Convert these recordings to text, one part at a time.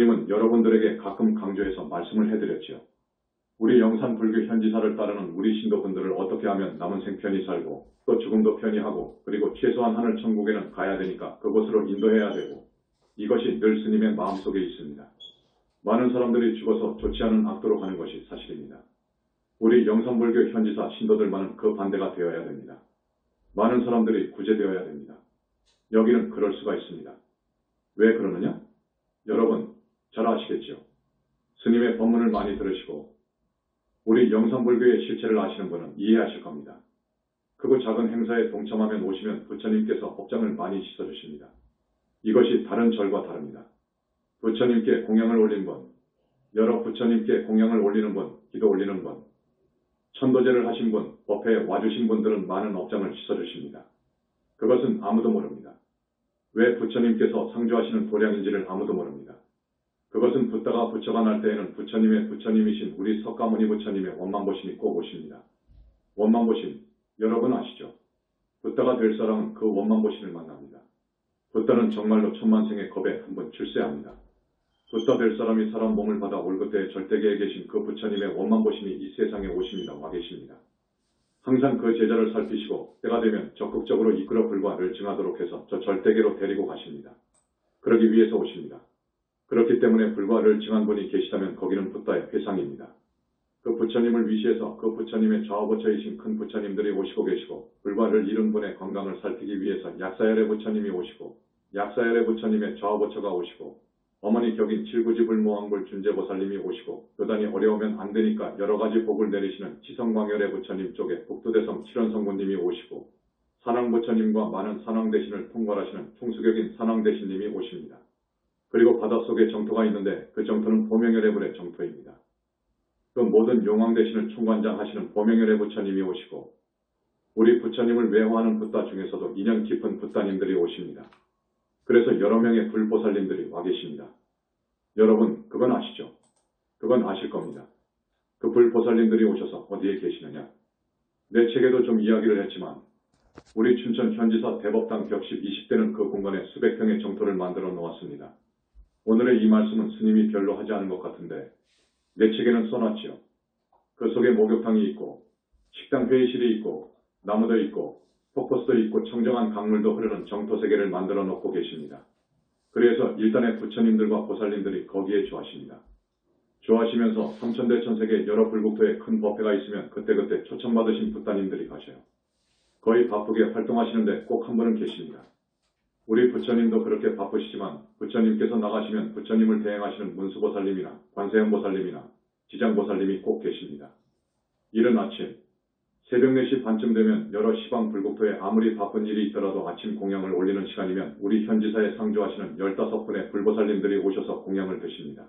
스님은 여러분들에게 가끔 강조해서 말씀을 해드렸지요. 우리 영산불교 현지사를 따르는 우리 신도분들을 어떻게 하면 남은 생 편히 살고 또 죽음도 편히 하고 그리고 최소한 하늘 천국에는 가야 되니까 그곳으로 인도해야 되고 이것이 늘 스님의 마음속에 있습니다. 많은 사람들이 죽어서 좋지 않은 악도로 가는 것이 사실입니다. 우리 영산불교 현지사 신도들만은 그 반대가 되어야 됩니다. 많은 사람들이 구제되어야 됩니다. 여기는 그럴 수가 있습니다. 왜 그러느냐? 여러분 잘 아시겠지요. 스님의 법문을 많이 들으시고 우리 영산불교의 실체를 아시는 분은 이해하실 겁니다. 크고 작은 행사에 동참하면 오시면 부처님께서 법장을 많이 씻어주십니다. 이것이 다른 절과 다릅니다. 부처님께 공양을 올린 분, 여러 부처님께 공양을 올리는 분, 기도 올리는 분, 천도제를 하신 분, 법회에 와주신 분들은 많은 업장을 씻어주십니다. 그것은 아무도 모릅니다. 왜 부처님께서 상주하시는 도량인지를 아무도 모릅니다. 그것은 붓다가 부처가 날 때에는 부처님의 부처님이신 우리 석가모니 부처님의 원망보심이 꼭 오십니다. 원망보심, 여러분 아시죠? 붓다가 될 사람은 그 원망보심을 만납니다. 붓다는 정말로 천만생의 겁에 한 번 출세합니다. 붓다 될 사람이 사람 몸을 받아 올 그때에 절대계에 계신 그 부처님의 원망보심이 이 세상에 오십니다. 와 계십니다. 항상 그 제자를 살피시고 때가 되면 적극적으로 이끌어 불과를 증하도록 해서 저 절대계로 데리고 가십니다. 그러기 위해서 오십니다. 그렇기 때문에 불과를 증한 분이 계시다면 거기는 붓다의 회상입니다. 그 부처님을 위시해서 그 부처님의 좌우부처이신 큰 부처님들이 오시고 계시고 불과를 이룬 분의 건강을 살피기 위해서 약사열의 부처님이 오시고 약사열의 부처님의 좌우부처가 오시고 어머니 격인 칠구지불모왕불 준재보살님이 오시고 교단이 어려우면 안 되니까 여러 가지 복을 내리시는 치성광열의 부처님 쪽에 북두대성 칠원성군님이 오시고 산왕부처님과 많은 산왕대신을 통괄하시는 총수격인 산왕대신님이 오십니다. 그리고 바닷속에 정토가 있는데 그 정토는 보명열애불의 정토입니다. 그 모든 용왕대신을 총관장하시는 보명열애 부처님이 오시고 우리 부처님을 외화하는 붓다 중에서도 인연 깊은 붓다님들이 오십니다. 그래서 여러 명의 불보살님들이 와 계십니다. 여러분 그건 아시죠? 그건 아실 겁니다. 그 불보살님들이 오셔서 어디에 계시느냐? 내 책에도 좀 이야기를 했지만 우리 춘천 현지사 대법당 벽십 20대는 그 공간에 수백 평의 정토를 만들어 놓았습니다. 오늘의 이 말씀은 스님이 별로 하지 않은 것 같은데 내 책에는 써놨지요. 그 속에 목욕탕이 있고 식당 회의실이 있고 나무도 있고 폭포수도 있고 청정한 강물도 흐르는 정토세계를 만들어 놓고 계십니다. 그래서 일단의 부처님들과 보살님들이 거기에 좋아하십니다. 좋아하시면서 삼천대천세계 여러 불국토에 큰 법회가 있으면 그때그때 초청받으신 붓다님들이 가셔요. 거의 바쁘게 활동하시는데 꼭 한 분은 계십니다. 우리 부처님도 그렇게 바쁘시지만 부처님께서 나가시면 부처님을 대행하시는 문수보살님이나 관세음보살님이나 지장보살님이 꼭 계십니다. 이른 아침 새벽 4시 반쯤 되면 여러 시방 불국토에 아무리 바쁜 일이 있더라도 아침 공양을 올리는 시간이면 우리 현지사에 상주하시는 15분의 불보살님들이 오셔서 공양을 드십니다.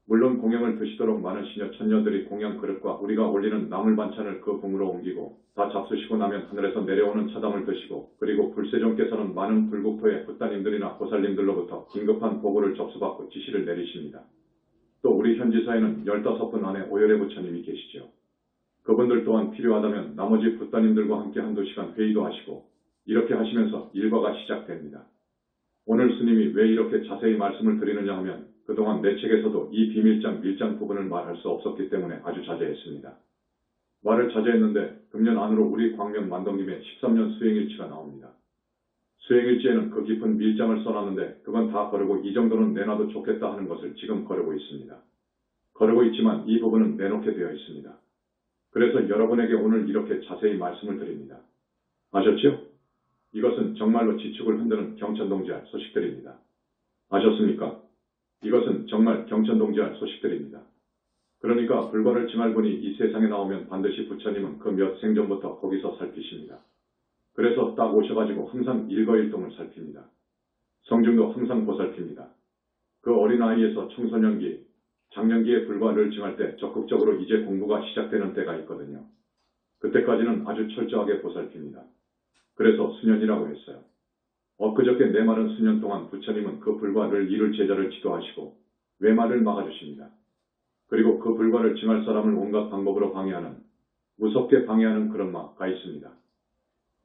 물론 공양을 드시도록 많은 시녀 천녀들이 공양 그릇과 우리가 올리는 나물 반찬을 그 봉으로 옮기고 다 잡수시고 나면 하늘에서 내려오는 차담을 드시고 그리고 불세종께서는 많은 불국토의 붓다님들이나 보살님들로부터 긴급한 보고를 접수받고 지시를 내리십니다. 또 우리 현지사에는 15분 안에 오열의 부처님이 계시죠. 그분들 또한 필요하다면 나머지 붓다님들과 함께 한두 시간 회의도 하시고 이렇게 하시면서 일과가 시작됩니다. 오늘 스님이 왜 이렇게 자세히 말씀을 드리느냐 하면 그동안 내 책에서도 이 비밀장 밀장 부분을 말할 수 없었기 때문에 아주 자제했습니다. 말을 자제했는데 금년 안으로 우리 광명 만덕님의 13년 수행일치가 나옵니다. 수행일지에는 그 깊은 밀장을 써놨는데 그건 다 거르고 이 정도는 내놔도 좋겠다 하는 것을 지금 거르고 있습니다. 거르고 있지만 이 부분은 내놓게 되어 있습니다. 그래서 여러분에게 오늘 이렇게 자세히 말씀을 드립니다. 아셨죠? 이것은 정말로 지축을 흔드는 경천동지할 소식들입니다. 아셨습니까? 이것은 정말 경천동지할 소식들입니다. 그러니까 불과를 증할 분이 이 세상에 나오면 반드시 부처님은 그 몇 생전부터 거기서 살피십니다. 그래서 딱 오셔가지고 항상 일거일동을 살핍니다. 성중도 항상 보살핍니다. 그 어린아이에서 청소년기, 장년기에 불과를 증할 때 적극적으로 이제 공부가 시작되는 때가 있거든요. 그때까지는 아주 철저하게 보살핍니다. 그래서 수년이라고 했어요. 엊그저께 내 말은 수년 동안 부처님은 그 불과를 이룰 제자를 지도하시고 외말을 막아주십니다. 그리고 그 불과를 증할 사람을 온갖 방법으로 방해하는, 무섭게 방해하는 그런 마가 있습니다.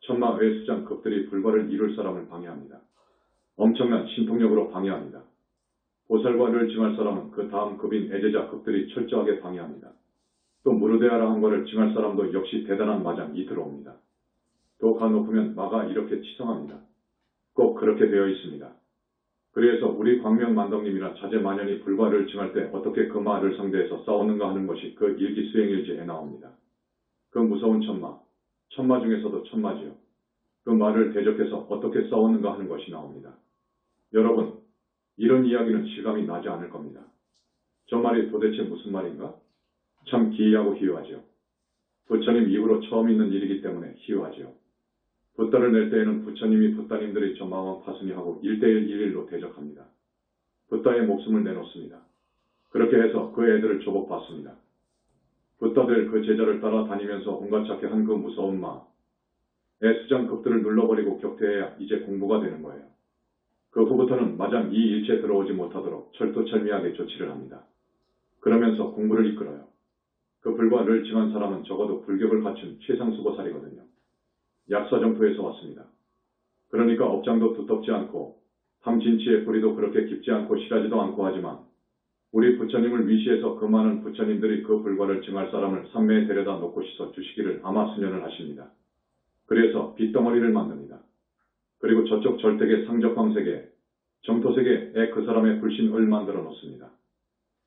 천마 외수장급들이 불과를 이룰 사람을 방해합니다. 엄청난 신통력으로 방해합니다. 보살과를 징할 사람은 그 다음 급인 애제자 급들이 철저하게 방해합니다. 또 무르대하라 한 거를 징할 사람도 역시 대단한 마장이 들어옵니다. 도가 높으면 마가 이렇게 치성합니다. 꼭 그렇게 되어 있습니다. 그래서 우리 광명만덕님이나 자제만연이 불과를 징할 때 어떻게 그 마를 상대해서 싸웠는가 하는 것이 그 일기 수행일지에 나옵니다. 그 무서운 천마, 천마 중에서도 천마지요. 그 말을 대적해서 어떻게 싸웠는가 하는 것이 나옵니다. 여러분, 이런 이야기는 실감이 나지 않을 겁니다. 저 말이 도대체 무슨 말인가? 참 기이하고 희유하죠. 부처님 이후로 처음 있는 일이기 때문에 희유하죠. 붓다를 낼 때에는 부처님이 붓다님들의 저 마왕 파순이하고 1대1 1일로 대적합니다. 붓다의 목숨을 내놓습니다. 그렇게 해서 그 애들을 조복받습니다. 붓다들 그 제자를 따라다니면서 온갖 찾게 한 그 무서운 마, 애수장급들을 눌러버리고 격퇴해야 이제 공부가 되는 거예요. 그 후부터는 마장 이 일체에 들어오지 못하도록 철두철미하게 조치를 합니다. 그러면서 공부를 이끌어요. 그 불과를 징한 사람은 적어도 불격을 갖춘 최상수보살이거든요. 약사정토에서 왔습니다. 그러니까 업장도 두텁지 않고 탐진치의 뿌리도 그렇게 깊지 않고 실하지도 않고 하지만 우리 부처님을 위시해서 그 많은 부처님들이 그 불과를 징할 사람을 산매에 데려다 놓고 씻어 주시기를 아마 수년을 하십니다. 그래서 빗덩어리를 만듭니다. 그리고 저쪽 절대계 상적광세계, 정토세계에 그 사람의 불신을 만들어 놓습니다.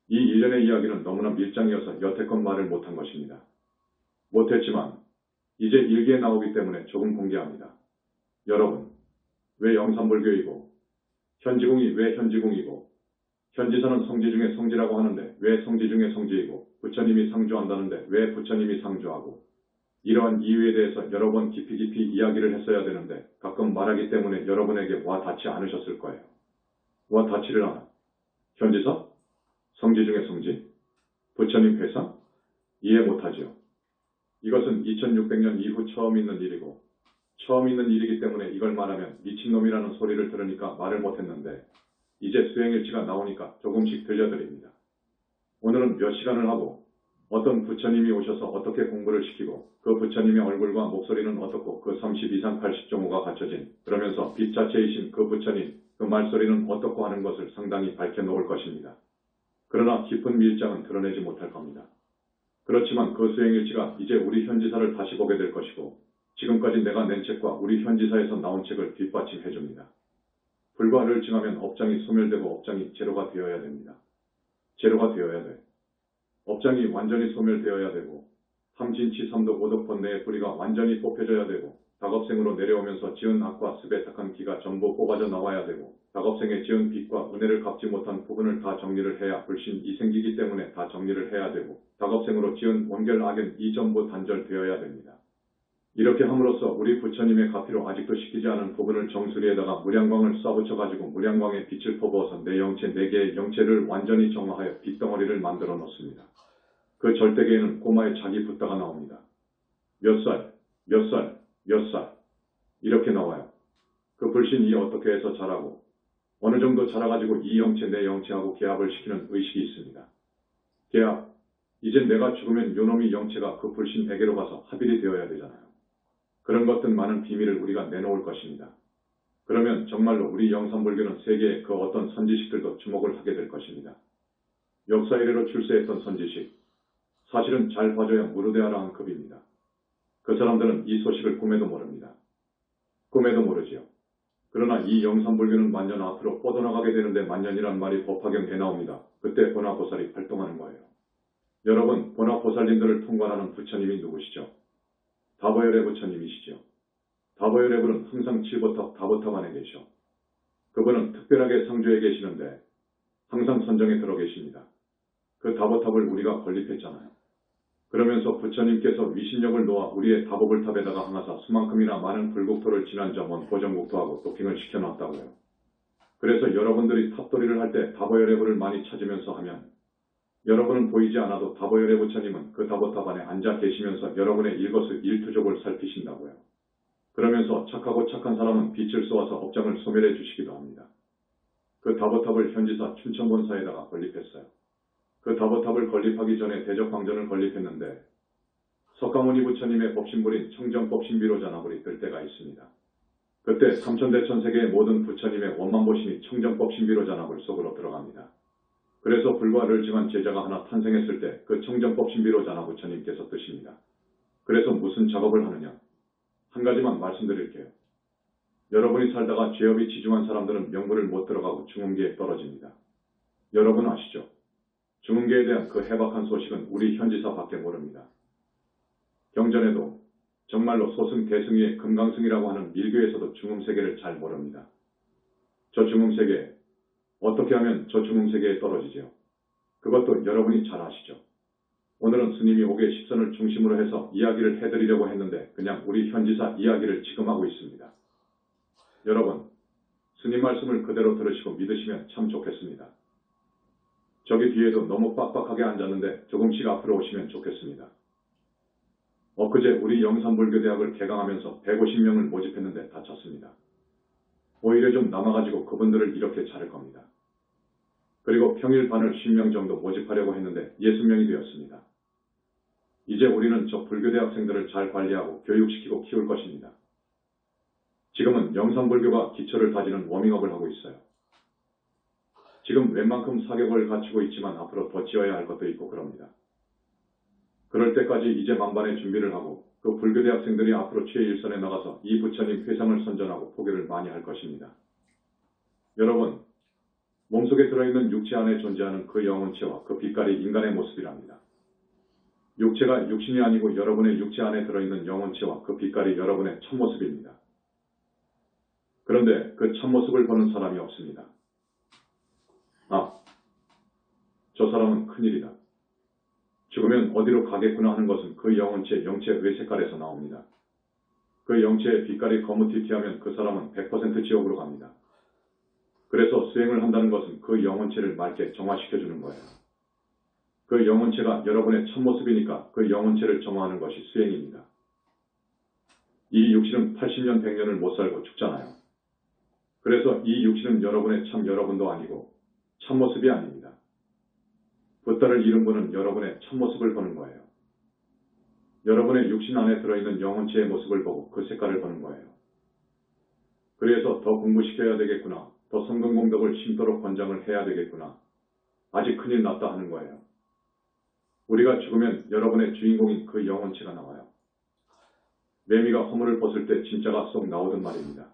이 일련의 이야기는 너무나 밀장이어서 여태껏 말을 못한 것입니다. 못했지만 이제 일기에 나오기 때문에 조금 공개합니다. 여러분, 왜 영산불교이고 현지궁이 왜 현지궁이고 현지사는 성지 중에 성지라고 하는데 왜 성지 중에 성지이고 부처님이 상주한다는데 왜 부처님이 상주하고 이러한 이유에 대해서 여러 번 깊이 이야기를 했어야 되는데 가끔 말하기 때문에 여러분에게 와 닿지 않으셨을 거예요. 와 닿지를 않아. 현지사? 성지 중에 성지? 부처님 회상? 이해 못하지요. 이것은 2600년 이후 처음 있는 일이고 처음 있는 일이기 때문에 이걸 말하면 미친놈이라는 소리를 들으니까 말을 못했는데 이제 수행일지가 나오니까 조금씩 들려드립니다. 오늘은 몇 시간을 하고 어떤 부처님이 오셔서 어떻게 공부를 시키고 그 부처님의 얼굴과 목소리는 어떻고 그 30 이상 80.5가 갖춰진 그러면서 빛 자체이신 그 부처님 그 말소리는 어떻고 하는 것을 상당히 밝혀놓을 것입니다. 그러나 깊은 밀장은 드러내지 못할 겁니다. 그렇지만 그 수행일지가 이제 우리 현지사를 다시 보게 될 것이고 지금까지 내가 낸 책과 우리 현지사에서 나온 책을 뒷받침해 줍니다. 불과를 징하면 업장이 소멸되고 업장이 제로가 되어야 됩니다. 제로가 되어야 돼. 업장이 완전히 소멸되어야 되고 탐진치 삼독 오독 번뇌의 뿌리가 완전히 뽑혀져야 되고 다겁생으로 내려오면서 지은 악과 습의 탁한 기가 전부 뽑아져 나와야 되고 다겁생에 지은 빚과 은혜를 갚지 못한 부분을 다 정리를 해야 불신이 생기기 때문에 다 정리를 해야 되고 다겁생으로 지은 원결 악은 이 전부 단절되어야 됩니다. 이렇게 함으로써 우리 부처님의 가피로 아직도 시키지 않은 부분을 정수리에다가 무량광을 쏴붙여가지고 무량광의 빛을 퍼부어서 내 영체 4개의 영체를 완전히 정화하여 빛덩어리를 만들어 놓습니다. 그 절대계에는 꼬마의 자기 붓다가 나옵니다. 몇 살, 몇 살, 몇 살 이렇게 나와요. 그 불신이 어떻게 해서 자라고 어느 정도 자라가지고 이 영체 내 영체하고 계합을 시키는 의식이 있습니다. 계합, 이제 내가 죽으면 요놈이 영체가 그 불신에게로 가서 합일이 되어야 되잖아요. 그런 것들 많은 비밀을 우리가 내놓을 것입니다. 그러면 정말로 우리 영산불교는 세계의 그 어떤 선지식들도 주목을 하게 될 것입니다. 역사 이래로 출세했던 선지식, 사실은 잘 봐줘야 무르대하라는 급입니다. 그 사람들은 이 소식을 꿈에도 모릅니다. 꿈에도 모르지요. 그러나 이 영산불교는 만년 앞으로 뻗어나가게 되는데 만년이란 말이 법화경에 나옵니다. 그때 보나보살이 활동하는 거예요. 여러분, 보나보살님들을 통관하는 부처님이 누구시죠? 다보열의 부처님이시죠. 다보열의 불은 항상 칠보탑 다보탑 안에 계셔. 그분은 특별하게 상주에 계시는데 항상 선정에 들어 계십니다. 그 다보탑을 우리가 건립했잖아요. 그러면서 부처님께서 위신력을 놓아 우리의 다보불탑에다가 항아사 수만큼이나 많은 불국토를 지난점원 보정국토하고 도핑을 시켜놨다고요. 그래서 여러분들이 탑돌이를 할 때 다보열의 불을 많이 찾으면서 하면 여러분은 보이지 않아도 다보열의 부처님은 그 다보탑 안에 앉아 계시면서 여러분의 일거수일투족을 살피신다고요. 그러면서 착하고 착한 사람은 빛을 쏘아서 업장을 소멸해 주시기도 합니다. 그 다보탑을 현지사 춘천본사에다가 건립했어요. 그 다보탑을 건립하기 전에 대적광전을 건립했는데 석가모니 부처님의 법신불인 청정법신비로 잔화불이 뜰 때가 있습니다. 그때 삼천대천세계의 모든 부처님의 원만보신이 청정법신비로 잔화불 속으로 들어갑니다. 그래서 불과 르증한 제자가 하나 탄생했을 때 그 청정법 신비로자나 부처님께서 뜨십니다. 그래서 무슨 작업을 하느냐? 한 가지만 말씀드릴게요. 여러분이 살다가 죄업이 지중한 사람들은 명문을 못 들어가고 중흥계에 떨어집니다. 여러분 아시죠? 중흥계에 대한 그 해박한 소식은 우리 현지사밖에 모릅니다. 경전에도 정말로 소승 대승위의 금강승이라고 하는 밀교에서도 중흥세계를 잘 모릅니다. 저 중흥세계, 어떻게 하면 저 중흥세계에 떨어지죠? 그것도 여러분이 잘 아시죠? 오늘은 스님이 옥의 식선을 중심으로 해서 이야기를 해드리려고 했는데 그냥 우리 현지사 이야기를 지금 하고 있습니다. 여러분, 스님 말씀을 그대로 들으시고 믿으시면 참 좋겠습니다. 저기 뒤에도 너무 빡빡하게 앉았는데 조금씩 앞으로 오시면 좋겠습니다. 엊그제 우리 영산불교대학을 개강하면서 150명을 모집했는데 다 찼습니다. 오히려 좀 남아가지고 그분들을 이렇게 자를 겁니다. 그리고 평일 반을 50명 정도 모집하려고 했는데 60명이 되었습니다. 이제 우리는 저 불교대학생들을 잘 관리하고 교육시키고 키울 것입니다. 지금은 영산불교가 기초를 다지는 워밍업을 하고 있어요. 지금 웬만큼 사격을 갖추고 있지만 앞으로 더 지어야 할 것도 있고 그럽니다. 그럴 때까지 이제 만반의 준비를 하고 그 불교대학생들이 앞으로 최일선에 나가서 이 부처님 회상을 선전하고 포교를 많이 할 것입니다. 여러분, 몸속에 들어있는 육체 안에 존재하는 그 영혼체와 그 빛깔이 인간의 모습이랍니다. 육체가 육신이 아니고 여러분의 육체 안에 들어있는 영혼체와 그 빛깔이 여러분의 참모습입니다. 그런데 그 참모습을 보는 사람이 없습니다. 아, 저 사람은 큰일이다. 죽으면 어디로 가겠구나 하는 것은 그 영혼체, 영체의 색깔에서 나옵니다. 그 영체의 빛깔이 거무튀튀하면 그 사람은 100% 지옥으로 갑니다. 그래서 수행을 한다는 것은 그 영혼체를 맑게 정화시켜주는 거예요. 그 영혼체가 여러분의 참모습이니까 그 영혼체를 정화하는 것이 수행입니다. 이 육신은 80년, 100년을 못 살고 죽잖아요. 그래서 이 육신은 여러분의 참 여러분도 아니고 참모습이 아닙니다. 붓다를 잃은 분은 여러분의 참모습을 보는 거예요. 여러분의 육신 안에 들어있는 영혼체의 모습을 보고 그 색깔을 보는 거예요. 그래서 더 공부시켜야 되겠구나. 더 성근공덕을 심도록 권장을 해야 되겠구나. 아직 큰일 났다 하는 거예요. 우리가 죽으면 여러분의 주인공인 그 영혼체가 나와요. 매미가 허물을 벗을 때 진짜가 쏙 나오던 말입니다.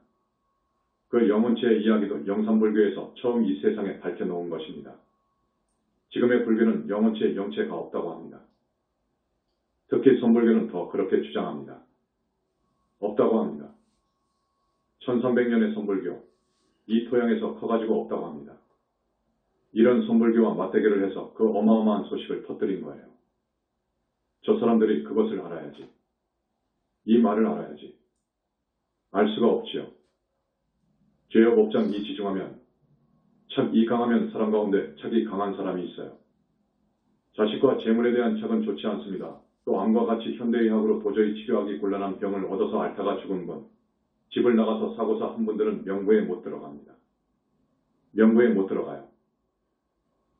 그 영혼체의 이야기도 영산불교에서 처음 이 세상에 밝혀놓은 것입니다. 지금의 불교는 영혼체의 영체가 없다고 합니다. 특히 선불교는 더 그렇게 주장합니다. 없다고 합니다. 1300년의 선불교, 이 토양에서 커가지고 없다고 합니다. 이런 선불교와 맞대결을 해서 그 어마어마한 소식을 터뜨린 거예요. 저 사람들이 그것을 알아야지. 이 말을 알아야지. 알 수가 없지요. 죄업 업장 이 지중하면 참 이 강하면 사람 가운데 척이 강한 사람이 있어요. 자식과 재물에 대한 척은 좋지 않습니다. 또 암과 같이 현대의학으로 도저히 치료하기 곤란한 병을 얻어서 앓다가 죽은 분, 집을 나가서 사고사 한 분들은 명부에 못 들어갑니다. 명부에 못 들어가요.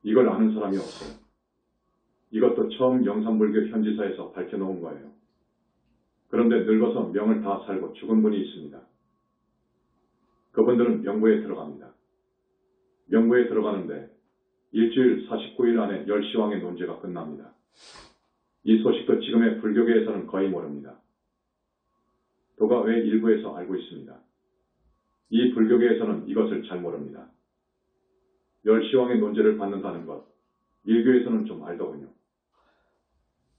이걸 아는 사람이 없어요. 이것도 처음 영산불교 현지사에서 밝혀놓은 거예요. 그런데 늙어서 명을 다 살고 죽은 분이 있습니다. 그분들은 명부에 들어갑니다. 명부에 들어가는데 일주일 49일 안에 열시황의 논제가 끝납니다. 이 소식도 지금의 불교계에서는 거의 모릅니다. 도가 왜 일부에서 알고 있습니다. 이 불교계에서는 이것을 잘 모릅니다. 열시황의 논제를 받는다는 것, 밀교에서는 좀 알더군요.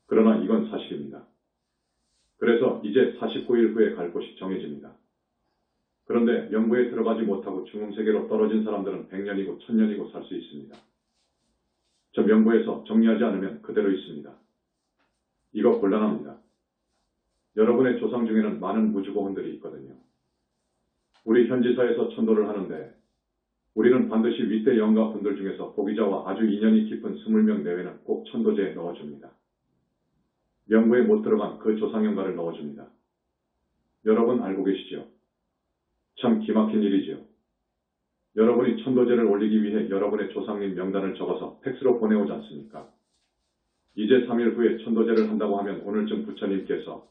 그러나 이건 사실입니다. 그래서 이제 49일 후에 갈 곳이 정해집니다. 그런데 명부에 들어가지 못하고 중흥세계로 떨어진 사람들은 100년이고 1000년이고 살 수 있습니다. 저 명부에서 정리하지 않으면 그대로 있습니다. 이거 곤란합니다. 여러분의 조상 중에는 많은 무주고혼들이 있거든요. 우리 현지사에서 천도를 하는데 우리는 반드시 윗대 영가 분들 중에서 보기자와 아주 인연이 깊은 20명 내외는 꼭 천도제에 넣어줍니다. 명부에 못 들어간 그 조상영가를 넣어줍니다. 여러분 알고 계시죠? 참 기막힌 일이지요. 여러분이 천도제를 올리기 위해 여러분의 조상님 명단을 적어서 팩스로 보내오지 않습니까? 이제 3일 후에 천도제를 한다고 하면 오늘쯤 부처님께서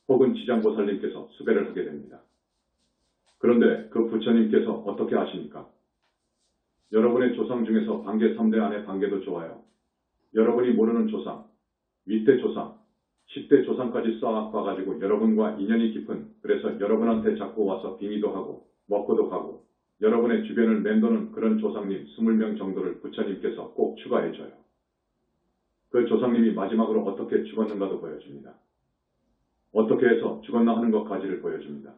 혹은 지장보살님께서 수배를 하게 됩니다. 그런데 그 부처님께서 어떻게 아십니까? 여러분의 조상 중에서 반개 3대 안에 반개도 좋아요. 여러분이 모르는 조상, 윗대 조상, 10대 조상까지 쌓아가지고 여러분과 인연이 깊은, 그래서 여러분한테 자꾸 와서 빙의도 하고 먹고도 가고 여러분의 주변을 맴도는 그런 조상님 20명 정도를 부처님께서 꼭 추가해줘요. 그 조상님이 마지막으로 어떻게 죽었는가도 보여줍니다. 어떻게 해서 죽었나 하는 것까지를 보여줍니다.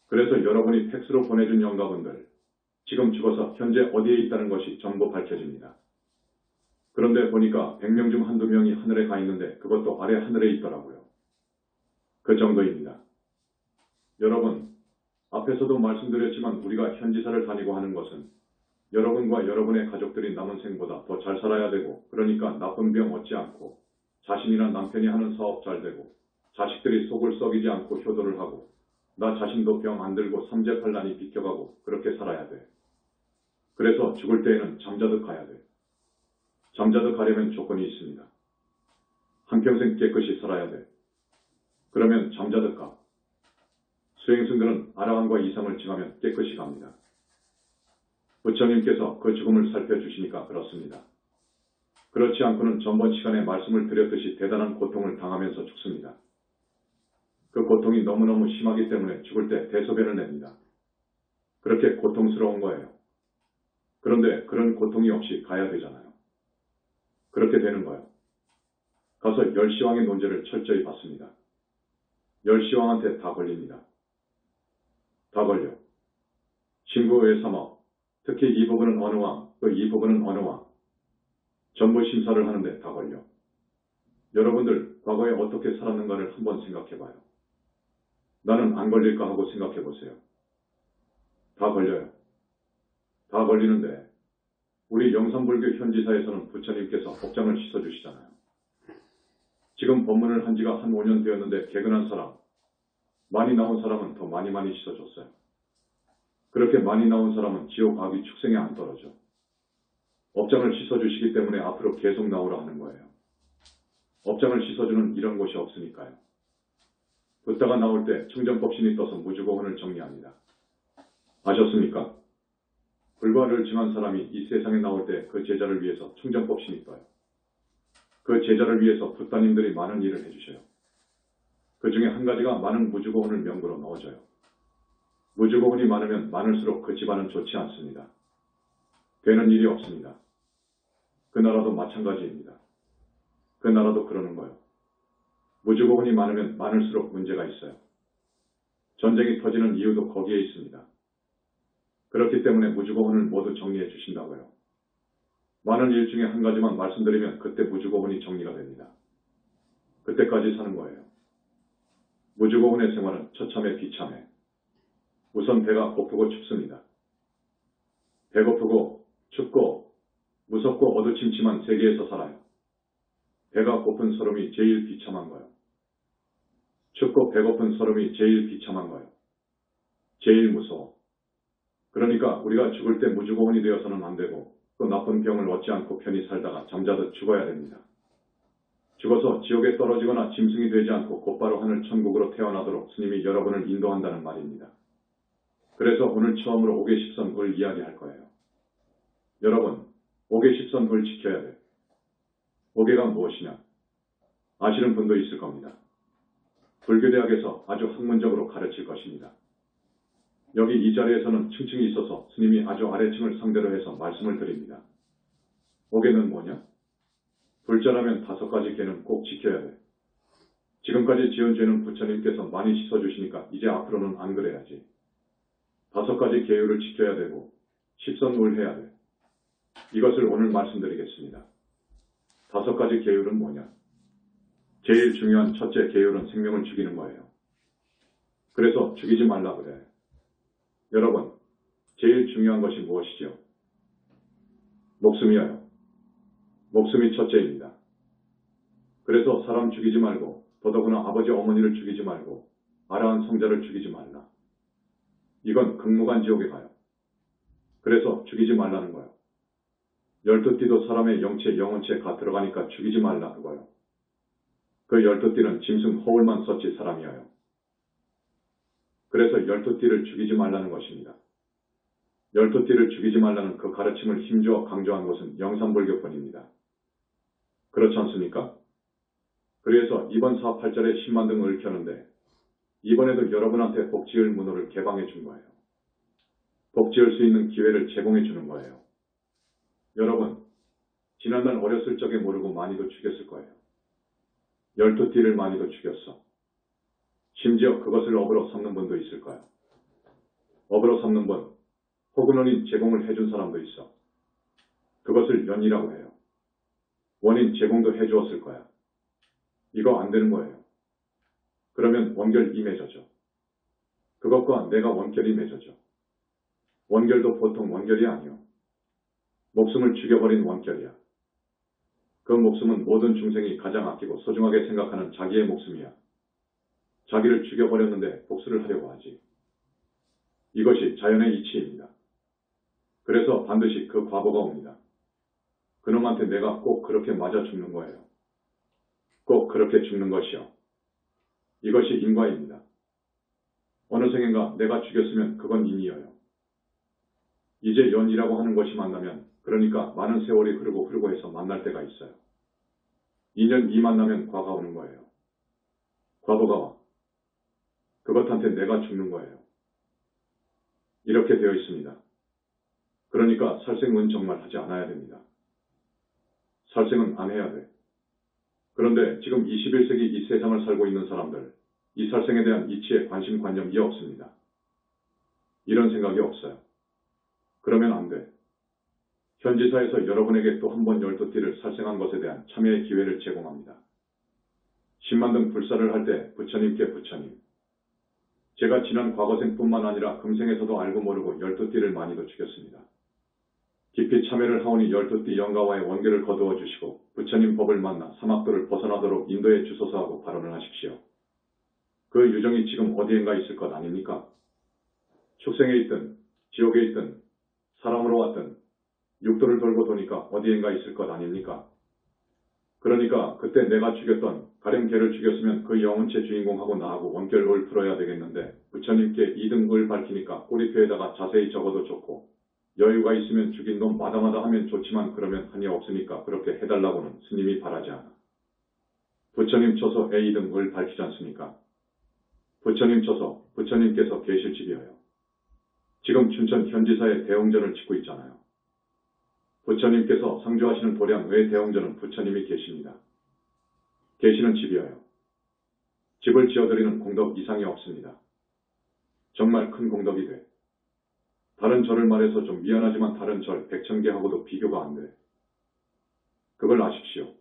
그래서 여러분이 팩스로 보내준 영가분들, 지금 죽어서 현재 어디에 있다는 것이 전부 밝혀집니다. 그런데 보니까 100명 중 한두 명이 하늘에 가 있는데 그것도 아래 하늘에 있더라고요. 그 정도입니다. 여러분, 앞에서도 말씀드렸지만 우리가 현지사를 다니고 하는 것은 여러분과 여러분의 가족들이 남은 생보다 더 잘 살아야 되고, 그러니까 나쁜 병 얻지 않고 자신이나 남편이 하는 사업 잘 되고 자식들이 속을 썩이지 않고 효도를 하고 나 자신도 병 안 들고 삼재팔란이 비켜가고 그렇게 살아야 돼. 그래서 죽을 때에는 잠자듯 가야 돼. 잠자듯 가려면 조건이 있습니다. 한평생 깨끗이 살아야 돼. 그러면 잠자듯 가. 수행승들은 아라한과 이상을 징하면 깨끗이 갑니다. 부처님께서 그 죽음을 살펴주시니까 그렇습니다. 그렇지 않고는 전번 시간에 말씀을 드렸듯이 대단한 고통을 당하면서 죽습니다. 그 고통이 너무너무 심하기 때문에 죽을 때 대소변을 냅니다. 그렇게 고통스러운 거예요. 그런데 그런 고통이 없이 가야 되잖아요. 그렇게 되는 거예요. 가서 열시왕의 논제를 철저히 받습니다. 열시왕한테 다 걸립니다. 다 걸려. 신구 외삼업, 특히 이 부분은 어느 왕, 그 이 부분은 어느 왕. 전부 심사를 하는데 다 걸려. 여러분들 과거에 어떻게 살았는가를 한번 생각해봐요. 나는 안 걸릴까 하고 생각해보세요. 다 걸려요. 다 걸리는데 우리 영산불교 현지사에서는 부처님께서 법장을 씻어주시잖아요. 지금 법문을 한 지가 한 5년 되었는데 개근한 사람, 많이 나온 사람은 더 많이 씻어줬어요. 그렇게 많이 나온 사람은 지옥 악이 축생에 안 떨어져. 업장을 씻어주시기 때문에 앞으로 계속 나오라 하는 거예요. 업장을 씻어주는 이런 곳이 없으니까요. 붓다가 나올 때 청정법신이 떠서 무주고혼을 정리합니다. 아셨습니까? 불과를 증한 사람이 이 세상에 나올 때 그 제자를 위해서 청정법신이 떠요. 그 제자를 위해서 붓다님들이 많은 일을 해주셔요. 그 중에 한 가지가 많은 무주고혼을 명부로 넣어줘요. 무주고혼이 많으면 많을수록 그 집안은 좋지 않습니다. 되는 일이 없습니다. 그 나라도 마찬가지입니다. 그 나라도 그러는 거예요. 무주고혼이 많으면 많을수록 문제가 있어요. 전쟁이 터지는 이유도 거기에 있습니다. 그렇기 때문에 무주고혼을 모두 정리해 주신다고요. 많은 일 중에 한 가지만 말씀드리면 그때 무주고혼이 정리가 됩니다. 그때까지 사는 거예요. 무주고혼의 생활은 처참해 비참해. 우선 배가 고프고 춥습니다. 배고프고 춥고 무섭고 어두침침한 세계에서 살아요. 배가 고픈 서름이 제일 비참한 거예요. 춥고 배고픈 서름이 제일 비참한 거예요. 제일 무서워. 그러니까 우리가 죽을 때 무주고혼이 되어서는 안 되고 또 나쁜 병을 얻지 않고 편히 살다가 잠자듯 죽어야 됩니다. 죽어서 지옥에 떨어지거나 짐승이 되지 않고 곧바로 하늘 천국으로 태어나도록 스님이 여러분을 인도한다는 말입니다. 그래서 오늘 처음으로 5개10선을 이야기할 거예요. 여러분, 5개10선을 지켜야 돼. 5개가 무엇이냐? 아시는 분도 있을 겁니다. 불교대학에서 아주 학문적으로 가르칠 것입니다. 여기 이 자리에서는 층층이 있어서 스님이 아주 아래층을 상대로 해서 말씀을 드립니다. 5개는 뭐냐? 불자라면 5가지 개는 꼭 지켜야 돼. 지금까지 지은 죄는 부처님께서 많이 씻어주시니까 이제 앞으로는 안 그래야지. 5가지 계율을 지켜야 되고 10선을 해야 돼. 이것을 오늘 말씀드리겠습니다. 5가지 계율은 뭐냐? 제일 중요한 첫째 계율은 생명을 죽이는 거예요. 그래서 죽이지 말라 그래. 여러분, 제일 중요한 것이 무엇이죠? 목숨이에요. 목숨이 첫째입니다. 그래서 사람 죽이지 말고 더더구나 아버지 어머니를 죽이지 말고 아라한 성자를 죽이지 말라. 이건 극무간 지옥에 가요. 그래서 죽이지 말라는 거예요. 12띠도 사람의 영체, 영혼체에 가 들어가니까 죽이지 말라 그거예요. 그 12띠는 짐승 허울만 썼지 사람이에요. 그래서 12띠를 죽이지 말라는 것입니다. 열두띠를 죽이지 말라는 그 가르침을 힘주어 강조한 것은 영산불교뿐입니다. 그렇지 않습니까? 그래서 이번 사업 8절에 10만 등을 켜는데 이번에도 여러분한테 복지을 문호를 개방해 준 거예요. 복지할 수 있는 기회를 제공해 주는 거예요. 여러분, 지난날 어렸을 적에 모르고 많이도 죽였을 거예요. 12띠를 많이도 죽였어. 심지어 그것을 업으로 삼는 분도 있을 거예요. 업으로 삼는 분, 혹은 원인 제공을 해준 사람도 있어. 그것을 연이라고 해요. 원인 제공도 해주었을 거야. 이거 안 되는 거예요. 그러면 원결이 맺어져. 그것과 내가 원결이 맺어져. 원결도 보통 원결이 아니요. 목숨을 죽여버린 원결이야. 그 목숨은 모든 중생이 가장 아끼고 소중하게 생각하는 자기의 목숨이야. 자기를 죽여버렸는데 복수를 하려고 하지. 이것이 자연의 이치입니다. 그래서 반드시 그 과보가 옵니다. 그놈한테 내가 꼭 그렇게 맞아 죽는 거예요. 꼭 그렇게 죽는 것이요. 이것이 인과입니다. 어느 생인가 내가 죽였으면 그건 인이어요. 이제 연이라고 하는 것이 만나면 그러니까 많은 세월이 흐르고 해서 만날 때가 있어요. 2년 2 만나면 과가 오는 거예요. 과보가 와. 그것한테 내가 죽는 거예요. 이렇게 되어 있습니다. 그러니까 살생은 정말 하지 않아야 됩니다. 살생은 안 해야 돼. 그런데 지금 21세기 이 세상을 살고 있는 사람들, 이 살생에 대한 이치에 관심관념이 없습니다. 이런 생각이 없어요. 그러면 안 돼. 현지사에서 여러분에게 또 한 번 12띠를 살생한 것에 대한 참여의 기회를 제공합니다. 10만 등 불사를 할 때 부처님께 부처님. 제가 지난 과거생뿐만 아니라 금생에서도 알고 모르고 12띠를 많이도 죽였습니다. 깊이 참여를 하오니 12띠 영가와의 원결을 거두어 주시고 부처님 법을 만나 사막도를 벗어나도록 인도에 주소서 하고 발언을 하십시오. 그 유정이 지금 어디엔가 있을 것 아닙니까? 축생에 있든 지옥에 있든 사람으로 왔든 육도를 돌고 도니까 어디엔가 있을 것 아닙니까? 그러니까 그때 내가 죽였던 가령 개를 죽였으면 그 영혼체 주인공하고 나하고 원결을 풀어야 되겠는데 부처님께 2등을 밝히니까 꼬리표에다가 자세히 적어도 좋고 여유가 있으면 죽인 놈 마다마다 하면 좋지만 그러면 한이 없으니까 그렇게 해달라고는 스님이 바라지 않아. 부처님 쳐서 A2등을 밝히지 않습니까? 부처님 쳐서 부처님께서 계실 집이어요. 지금 춘천 현지사에 대웅전을 짓고 있잖아요. 부처님께서 상주하시는 도량 외 대웅전은 부처님이 계십니다. 계시는 집이어요. 집을 지어드리는 공덕 이상이 없습니다. 정말 큰 공덕이 돼. 다른 절을 말해서 좀 미안하지만 다른 절 100,000개하고도 비교가 안 돼. 그걸 아십시오.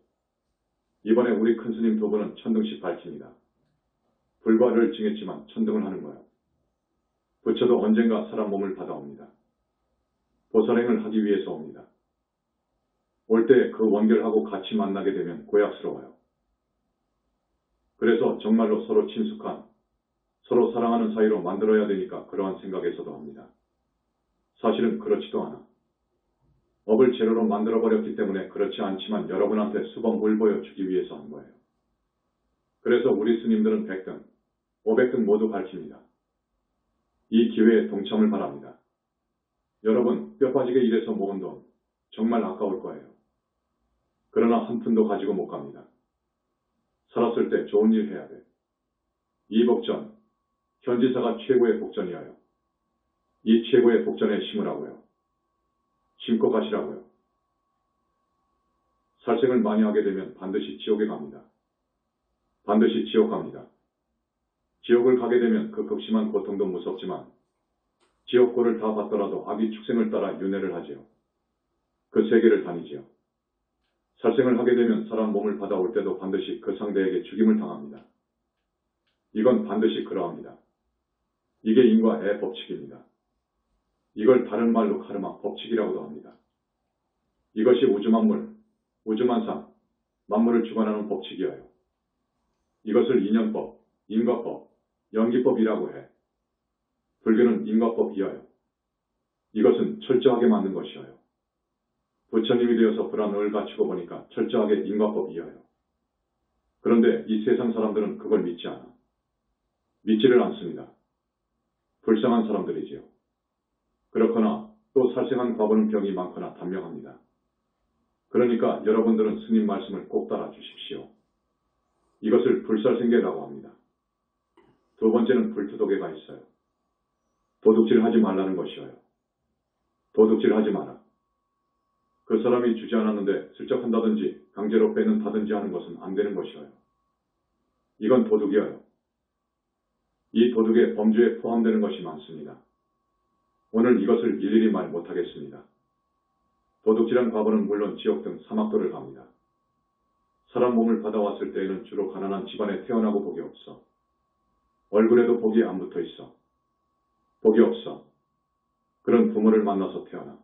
이번에 우리 큰 스님 두 분은 천등씩 밝힙니다. 불과를 징했지만 천등을 하는 거예요. 부처도 언젠가 사람 몸을 받아옵니다. 보살행을 하기 위해서 옵니다. 올 때 그 원결하고 같이 만나게 되면 고약스러워요. 그래서 정말로 서로 친숙한, 서로 사랑하는 사이로 만들어야 되니까 그러한 생각에서도 합니다. 사실은 그렇지도 않아. 업을 재료로 만들어버렸기 때문에 그렇지 않지만 여러분한테 수범 물 보여주기 위해서 한 거예요. 그래서 우리 스님들은 100등, 500등 모두 밝힙니다. 이 기회에 동참을 바랍니다. 여러분, 뼈 빠지게 일해서 모은 돈 정말 아까울 거예요. 그러나 한 푼도 가지고 못 갑니다. 살았을 때 좋은 일 해야 돼. 이 복전, 현지사가 최고의 복전이어요. 이 최고의 복전에 심으라고요. 심고 가시라고요. 살생을 많이 하게 되면 반드시 지옥에 갑니다. 반드시 지옥 갑니다. 지옥을 가게 되면 그 극심한 고통도 무섭지만 지옥고를 다 받더라도 아기 축생을 따라 윤회를 하지요. 그 세계를 다니지요. 살생을 하게 되면 사람 몸을 받아올 때도 반드시 그 상대에게 죽임을 당합니다. 이건 반드시 그러합니다. 이게 인과의 법칙입니다. 이걸 다른 말로 카르마 법칙이라고도 합니다. 이것이 우주만물, 우주만상, 만물을 주관하는 법칙이어요. 이것을 인연법, 인과법, 연기법이라고 해. 불교는 인과법이어요. 이것은 철저하게 맞는 것이어요. 부처님이 되어서 불안을 갖추고 보니까 철저하게 인과법이어요. 그런데 이 세상 사람들은 그걸 믿지 않아. 믿지를 않습니다. 불쌍한 사람들이지요. 그렇거나 또 살생한 과부는 병이 많거나 단명합니다. 그러니까 여러분들은 스님 말씀을 꼭 따라 주십시오. 이것을 불살생계라고 합니다. 두 번째는 불투독에가 있어요. 도둑질하지 말라는 것이어요. 도둑질하지 마라. 그 사람이 주지 않았는데 슬쩍 한다든지 강제로 빼는다든지 하는 것은 안 되는 것이어요. 이건 도둑이어요. 이 도둑의 범주에 포함되는 것이 많습니다. 오늘 이것을 일일이 말 못하겠습니다. 도둑질한 과부는 물론 지옥 등 사막도를 갑니다. 사람 몸을 받아왔을 때에는 주로 가난한 집안에 태어나고 복이 없어. 얼굴에도 복이 안 붙어 있어. 복이 없어. 그런 부모를 만나서 태어나.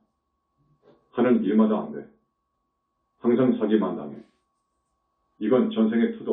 하는 일마다 안 돼. 항상 사기만 당해. 이건 전생의 투도